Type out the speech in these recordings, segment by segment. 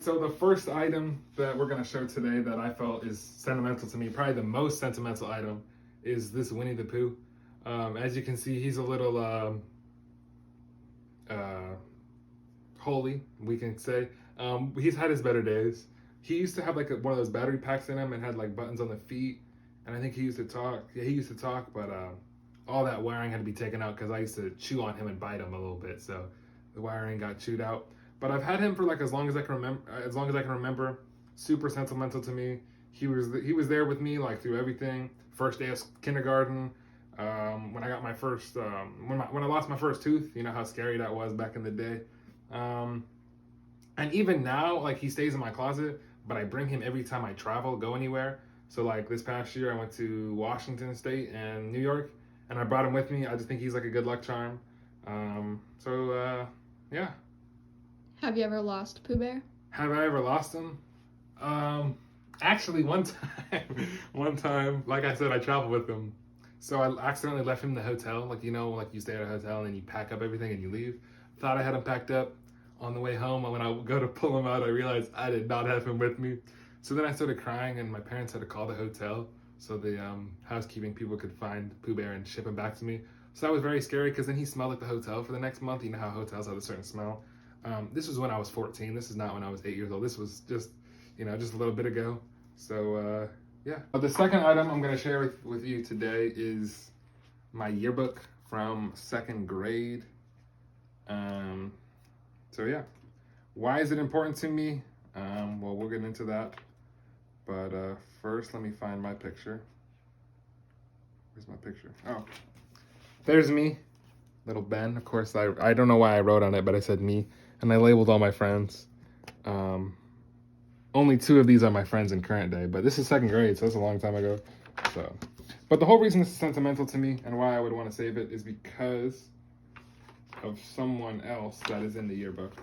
So the first item that we're gonna show today that I felt is sentimental to me, probably the most sentimental item, is this Winnie the Pooh. As you can see, he's a little uh, holy, we can say. He's had his better days. He used to have like one of those battery packs in him and had like buttons on the feet, and I think he used to talk. Yeah, he used to talk, but all that wiring had to be taken out because I used to chew on him and bite him a little bit, so the wiring got chewed out. But I've had him for like as long as I can remember. As long as I can remember, super sentimental to me. He was there with me like through everything. First day of kindergarten, when I got my first when I lost my first tooth. You know how scary that was back in the day. Um, and even now, like he stays in my closet, but I bring him every time I travel, go anywhere. So like this past year, I went to Washington State and New York, and I brought him with me. I just think he's like a good luck charm. Yeah. Have you ever lost Pooh Bear? Have I ever lost him? Actually, one time, one time, like I said, I traveled with him. So I accidentally left him in the hotel. Like, you know, like you stay at a hotel and then you pack up everything and you leave. Thought I had him packed up. On the way home, when I go to pull him out, I realized I did not have him with me. So then I started crying and my parents had to call the hotel so the housekeeping people could find Pooh Bear and ship him back to me. So that was very scary because then he smelled at the hotel for the next month. You know how hotels have a certain smell. This was when I was 14. This is not when I was 8 years old. This was just, just a little bit ago. So, yeah. The second item I'm going to share with you today is my yearbook from second grade. So, yeah. Why is it important to me? Well, we'll get into that. But first, let me find my picture. Where's my picture? Oh, there's me. Little Ben. Of course, I don't know why I wrote on it, but I said me. And I labeled all my friends. Only 2 of these are my friends in current day, but this is second grade, so that's a long time ago. But the whole reason this is sentimental to me and why I would want to save it is because of someone else that is in the yearbook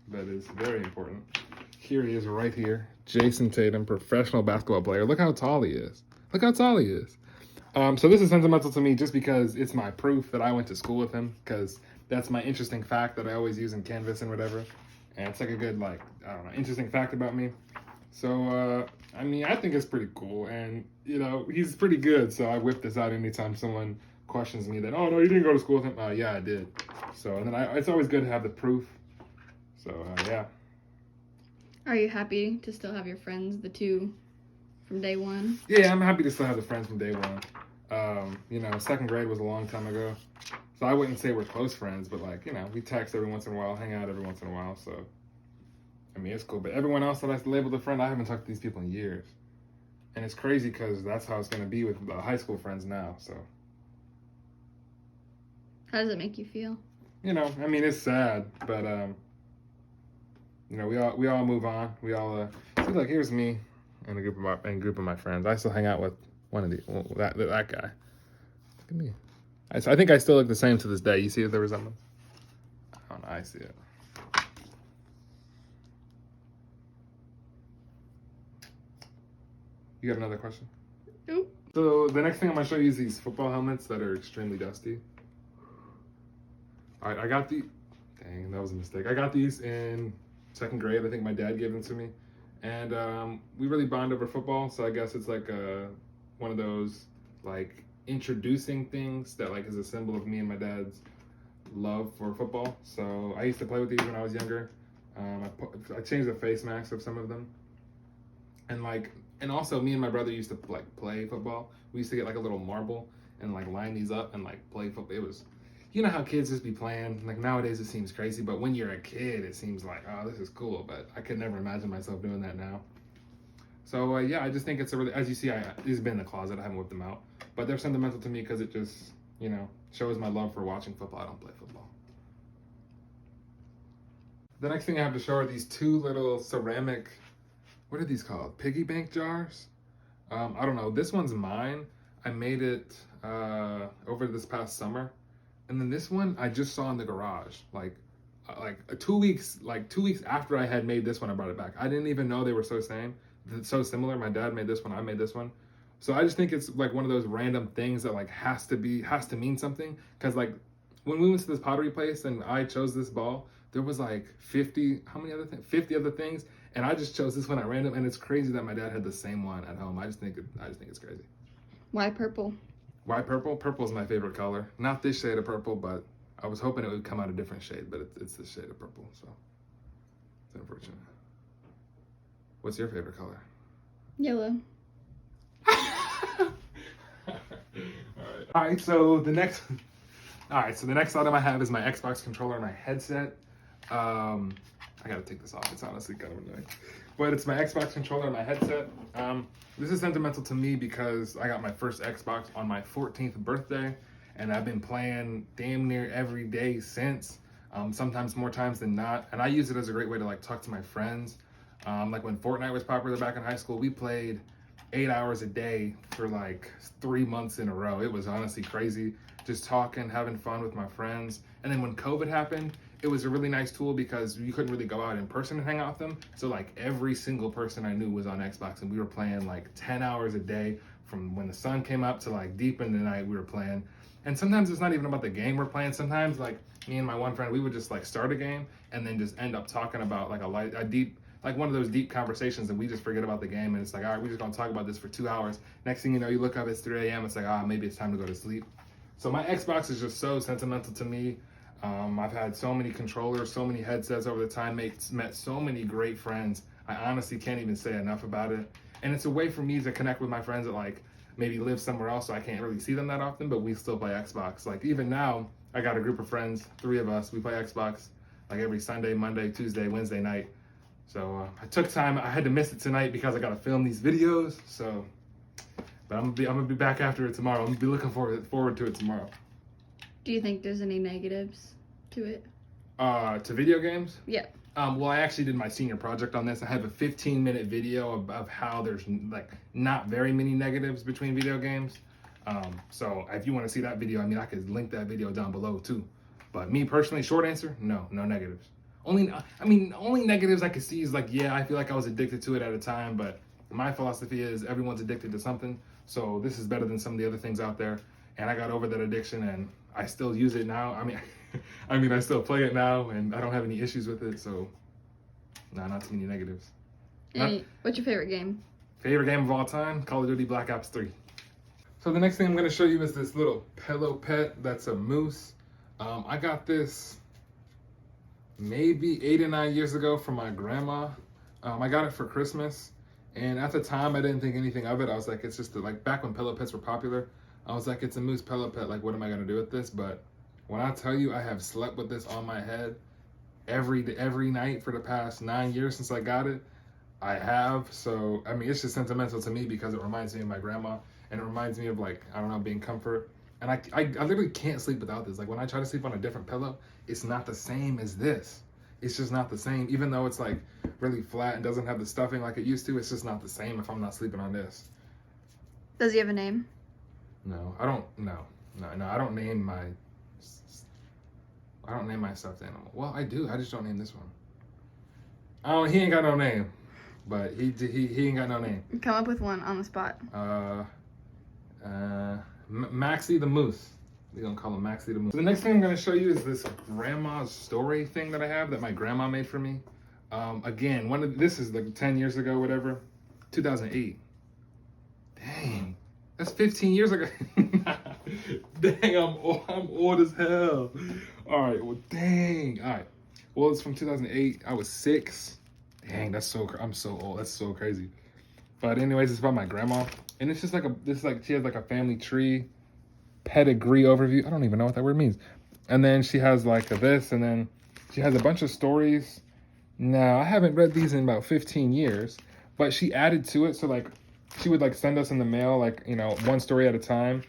that is very important. Here he is right here. Jason Tatum, professional basketball player. Look how tall he is. Look how tall he is. So this is sentimental to me just because it's my proof that I went to school with him, because that's my interesting fact that I always use in Canvas and whatever. And it's like a good, interesting fact about me. So, I think it's pretty cool. And, he's pretty good. So I whip this out anytime someone questions me that, oh, no, you didn't go to school with him. Yeah, I did. So, and then it's always good to have the proof. So, yeah. Are you happy to still have your friends, the 2 from day one? Yeah, I'm happy to still have the friends from day one. Second grade was a long time ago. So I wouldn't say we're close friends, but we text every once in a while, hang out every once in a while. So, it's cool. But everyone else that I labeled a friend, I haven't talked to these people in years. And it's crazy because that's how it's going to be with the high school friends now. So, how does it make you feel? It's sad, but, we all move on. We all, see, look, here's me and a group of my friends. I still hang out with one of that guy. Look at me. I think I still look the same to this day. You see the resemblance? I don't know. I see it. You got another question? Nope. So the next thing I'm going to show you is these football helmets that are extremely dusty. All right, I got the... Dang, that was a mistake. I got these in second grade. I think my dad gave them to me. And we really bond over football, so I guess it's like one of those, introducing things that, is a symbol of me and my dad's love for football. So I used to play with these when I was younger. I changed the face masks of some of them. And also me and my brother used to play football. We used to get a little marble and line these up and play football. It was, you know how kids just be playing. Nowadays it seems crazy, but when you're a kid it seems like, oh, this is cool. But I could never imagine myself doing that now. So yeah, I just think it's a really, as you see, these have been in the closet. I haven't whipped them out, but they're sentimental to me because it just, shows my love for watching football. I don't play football. The next thing I have to show are these 2 little ceramic, what are these called? Piggy bank jars? I don't know. This one's mine. I made it over this past summer. And then this one I just saw in the garage. 2 weeks after I had made this one, I brought it back. I didn't even know they were so similar. My dad made this one, I made this one. So I just think it's one of those random things that has to mean something. Because when we went to this pottery place and I chose this ball, there was 50 other things, And I just chose this one at random, and it's crazy that my dad had the same one at home. I just think it's crazy. Why purple? Why purple? Purple is my favorite color. Not this shade of purple, but I was hoping it would come out a different shade, but it's this shade of purple, so it's unfortunate. What's your favorite color? Yellow. All right. So the next item I have is my Xbox controller and my headset. I gotta take this off. It's honestly kind of annoying, but it's my Xbox controller and my headset. This is sentimental to me because I got my first Xbox on my 14th birthday, and I've been playing damn near every day since. Sometimes more times than not, and I use it as a great way to like talk to my friends. Like when Fortnite was popular back in high school, we played 8 hours a day for like 3 months in a row. It was honestly crazy, just talking, having fun with my friends. And then when COVID happened, it was a really nice tool because you couldn't really go out in person and hang out with them. So like every single person I knew was on Xbox, and we were playing like 10 hours a day from when the sun came up to like deep in the night we were playing. And sometimes it's not even about the game we're playing. Sometimes like me and my one friend, we would just like start a game and then just end up talking about like a deep, like one of those deep conversations, and we just forget about the game, and it's like, all right, we're just gonna talk about this for 2 hours. Next thing you know, you look up, it's 3 a.m. It's like, maybe it's time to go to sleep. So my Xbox is just so sentimental to me. I've had so many controllers, so many headsets over the time, met so many great friends. I honestly can't even say enough about it. And it's a way for me to connect with my friends that like maybe live somewhere else, so I can't really see them that often, but we still play Xbox. Like even now, I got a group of friends, 3 of us, we play Xbox like every Sunday, Monday, Tuesday, Wednesday night. So I took time. I had to miss it tonight because I got to film these videos. So, but I'm gonna be back after it tomorrow. I'm gonna be looking forward to it tomorrow. Do you think there's any negatives to it? To video games? Yeah. Well, I actually did my senior project on this. I have a 15-minute video of how there's like not very many negatives between video games. So if you want to see that video, I mean, I could link that video down below too. But me personally, short answer, no negatives. Only negatives I could see is like, yeah, I feel like I was addicted to it at a time, but my philosophy is everyone's addicted to something. So this is better than some of the other things out there. And I got over that addiction, and I still use it now. I mean, I still play it now, and I don't have any issues with it. So, not too many negatives. What's your favorite game? Favorite game of all time? Call of Duty Black Ops 3. So the next thing I'm going to show you is this little pillow pet that's a moose. I got this maybe 8 or 9 years ago from my grandma. I got it for Christmas, and at the time I didn't think anything of it. I was like, it's just like back when pillow pets were popular, I was like, it's a moose pillow pet, like what am I gonna do with this? But when I tell you I have slept with this on my head every night for the past 9 years since I got it, I have. So I mean, it's just sentimental to me because it reminds me of my grandma, and it reminds me of like, I don't know, being comfort. And I literally can't sleep without this. Like when I try to sleep on a different pillow, it's not the same as this. It's just not the same. Even though it's like really flat and doesn't have the stuffing like it used to, it's just not the same if I'm not sleeping on this. Does he have a name? No, I don't. No, I don't name my stuffed animal. Well, I do. I just don't name this one. He ain't got no name, but he ain't got no name. Come up with one on the spot. Maxie the Moose. We're gonna call him Maxie the Moose. So the next thing I'm gonna show you is this grandma's story thing that I have that my grandma made for me. Again, this is like 10 years ago, whatever, 2008. Dang, that's 15 years ago. Dang, I'm old as hell. All right, well, dang. All right, well, it's from 2008. I was 6. Dang, I'm so old. That's so crazy. But anyways, it's about my grandma, and it's just like she has like a family tree pedigree overview. I don't even know what that word means. And then she has like this, and then she has a bunch of stories. Now, I haven't read these in about 15 years, but she added to it. So like she would like send us in the mail, like, you know, one story at a time,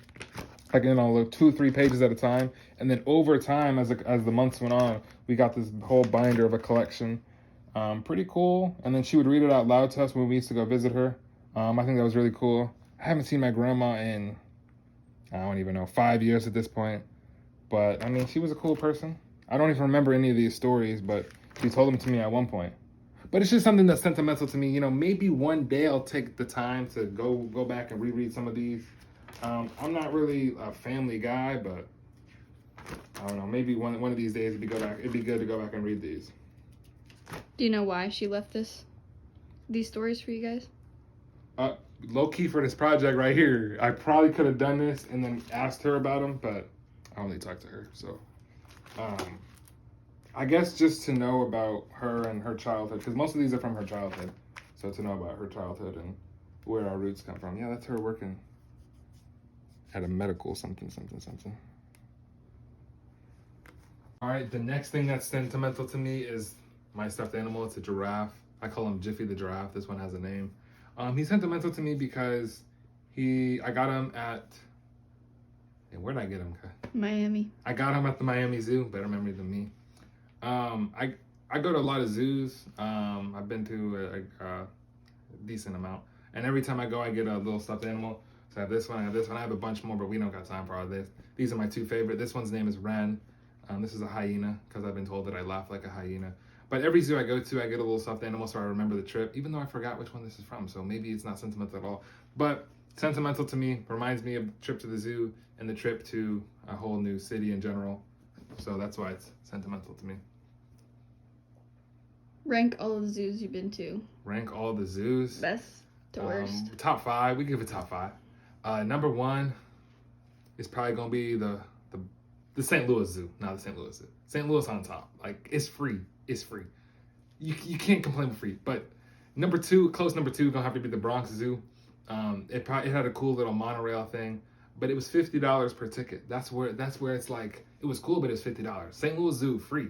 like, you know, 2 or 3 pages at a time. And then over time, as the months went on, we got this whole binder of a collection. Pretty cool. And then she would read it out loud to us when we used to go visit her. I think that was really cool. I haven't seen my grandma in, I don't even know, 5 years at this point. But I mean, she was a cool person. I don't even remember any of these stories, but she told them to me at one point. But it's just something that's sentimental to me. You know, maybe one day I'll take the time to go back and reread some of these. I'm not really a family guy, but I don't know. Maybe one of these days it'd be good to go back and read these. Do you know why she left this? these stories for you guys? Low key for this project right here, I probably could have done this and then asked her about them, but I only talked to her. So, I guess just to know about her and her childhood, because most of these are from her childhood. So to know about her childhood and where our roots come from. Yeah, that's her working at a medical something. All right, the next thing that's sentimental to me is my stuffed animal. It's a giraffe. I call him Jiffy the giraffe. This one has a name. He's sentimental to me because I got him at, and where did I get him? Miami. I got him at the Miami Zoo. Better memory than me. I go to a lot of zoos. I've been to a decent amount, and every time I go, I get a little stuffed animal. So I have this one, I have this one, I have a bunch more, but we don't got time for all this. These are my two favorite. This one's name is Ren. This is a hyena because I've been told that I laugh like a hyena. But every zoo I go to, I get a little stuffed animal so I remember the trip, even though I forgot which one this is from. So maybe it's not sentimental at all. But sentimental to me, reminds me of the trip to the zoo and the trip to a whole new city in general. So that's why it's sentimental to me. Rank all of the zoos you've been to. Rank all the zoos. Best to worst. Top 5. We give it top 5. Number 1 is probably gonna be the St. Louis Zoo. Not the St. Louis Zoo. St. Louis on top. Like, it's free. It's free. You can't complain with free. But number 2, close number 2, gonna have to be the Bronx Zoo. It had a cool little monorail thing, but it was $50 per ticket. That's where it's like, it was cool, but it was $50. St. Louis Zoo free. You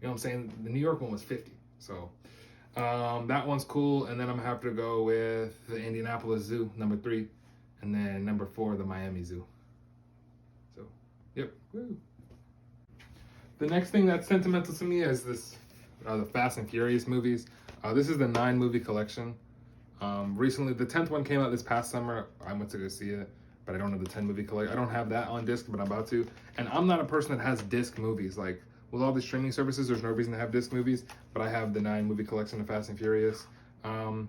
know what I'm saying? The New York one was $50. So that one's cool. And then I'm gonna have to go with the Indianapolis Zoo, number 3, and then number 4, the Miami Zoo. So, yep. Woo. The next thing that's sentimental to me is this, the Fast and Furious movies. This is the 9 movie collection. Recently, the 10th one came out this past summer. I went to go see it, but I don't have the 10 movie collection. I don't have that on disc, but I'm about to. And I'm not a person that has disc movies. Like, with all the streaming services, there's no reason to have disc movies, but I have the 9 movie collection of Fast and Furious. I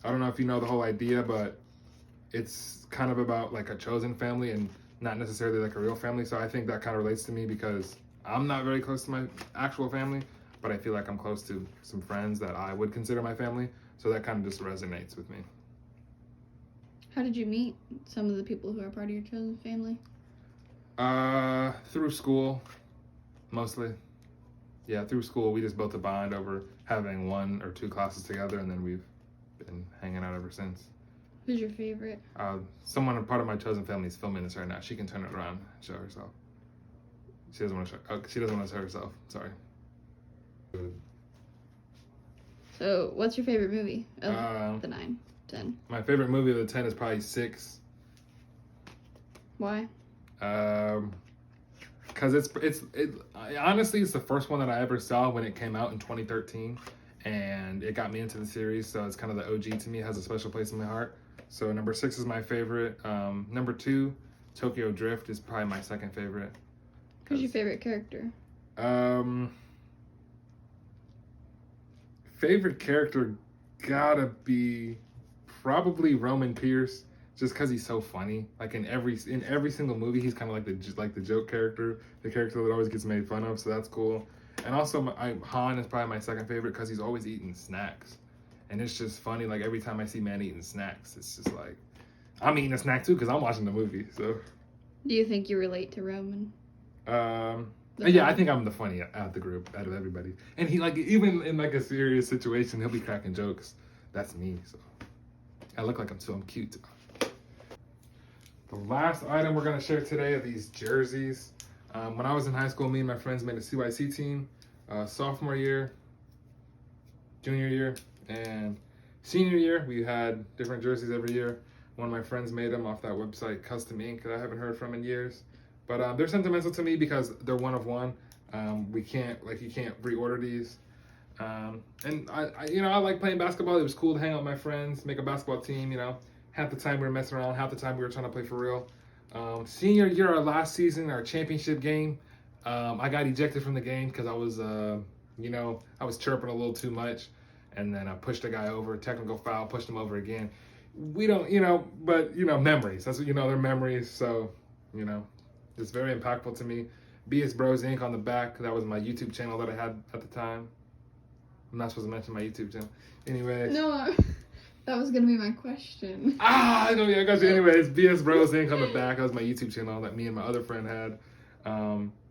don't know if you know the whole idea, but it's kind of about like a chosen family and not necessarily like a real family. So I think that kind of relates to me because I'm not very close to my actual family, but I feel like I'm close to some friends that I would consider my family. So that kind of just resonates with me. How did you meet some of the people who are part of your chosen family? Through school, mostly. Yeah, through school, we just built a bond over having 1 or 2 classes together, and then we've been hanging out ever since. Who's your favorite? Someone, a part of my chosen family, is filming this right now. She can turn it around and show herself. She doesn't want to show. She doesn't want to show herself. Sorry. So, what's your favorite movie of the 9, 10? My favorite movie of the 10 is probably 6. Why? Because honestly, it's the first one that I ever saw when it came out in 2013, and it got me into the series. So it's kind of the OG to me. It has a special place in my heart. So number 6 is my favorite. Number 2, Tokyo Drift is probably my second favorite. Who's your favorite character? Favorite character gotta be probably Roman Pierce, just because he's so funny. Like in every single movie, he's kind of like the joke character, the character that always gets made fun of. So that's cool. And also, Han is probably my second favorite because he's always eating snacks, and it's just funny. Like every time I see man eating snacks, it's just like I'm eating a snack too because I'm watching the movie. So, do you think you relate to Roman? Yeah, I think I'm the funny out of the group, out of everybody. And he, like, even in like a serious situation, he'll be cracking jokes. That's me. So I look like I'm cute. The last item we're gonna share today are these jerseys. When I was in high school, me and my friends made a CYC team, sophomore year, junior year, and senior year. We had different jerseys every year. One of my friends made them off that website, Custom Ink, that I haven't heard from in years. But they're sentimental to me because they're one of one. You can't reorder these. And I like playing basketball. It was cool to hang out with my friends, make a basketball team. Half the time we were messing around, half the time we were trying to play for real. Senior year, our last season, our championship game, I got ejected from the game because I was, I was chirping a little too much, and then I pushed a guy over, technical foul, pushed him over again. We don't, but memories. That's what they're memories. So, it's very impactful to me. BS Bros Inc. on the back. That was my YouTube channel that I had at the time. I'm not supposed to mention my YouTube channel. Anyways. No, that was gonna be my question. I know, yeah, I got you. Anyways, BS Bros Inc. on the back. That was my YouTube channel that me and my other friend had.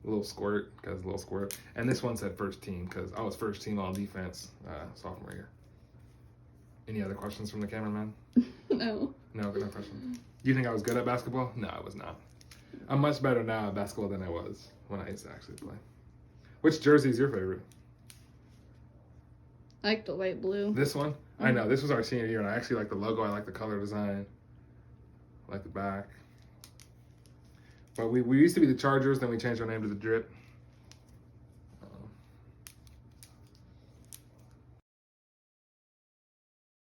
Little squirt, because little squirt. And this one said first team, because I was first team all defense sophomore year. Any other questions from the cameraman? No. No, good question. Do you think I was good at basketball? No, I was not. I'm much better now at basketball than I was when I used to actually play. Which jersey is your favorite? I like the light blue. This one? I know, this was our senior year, and I actually like the logo. I like the color design. I like the back. But we used to be the Chargers, then we changed our name to the Drip.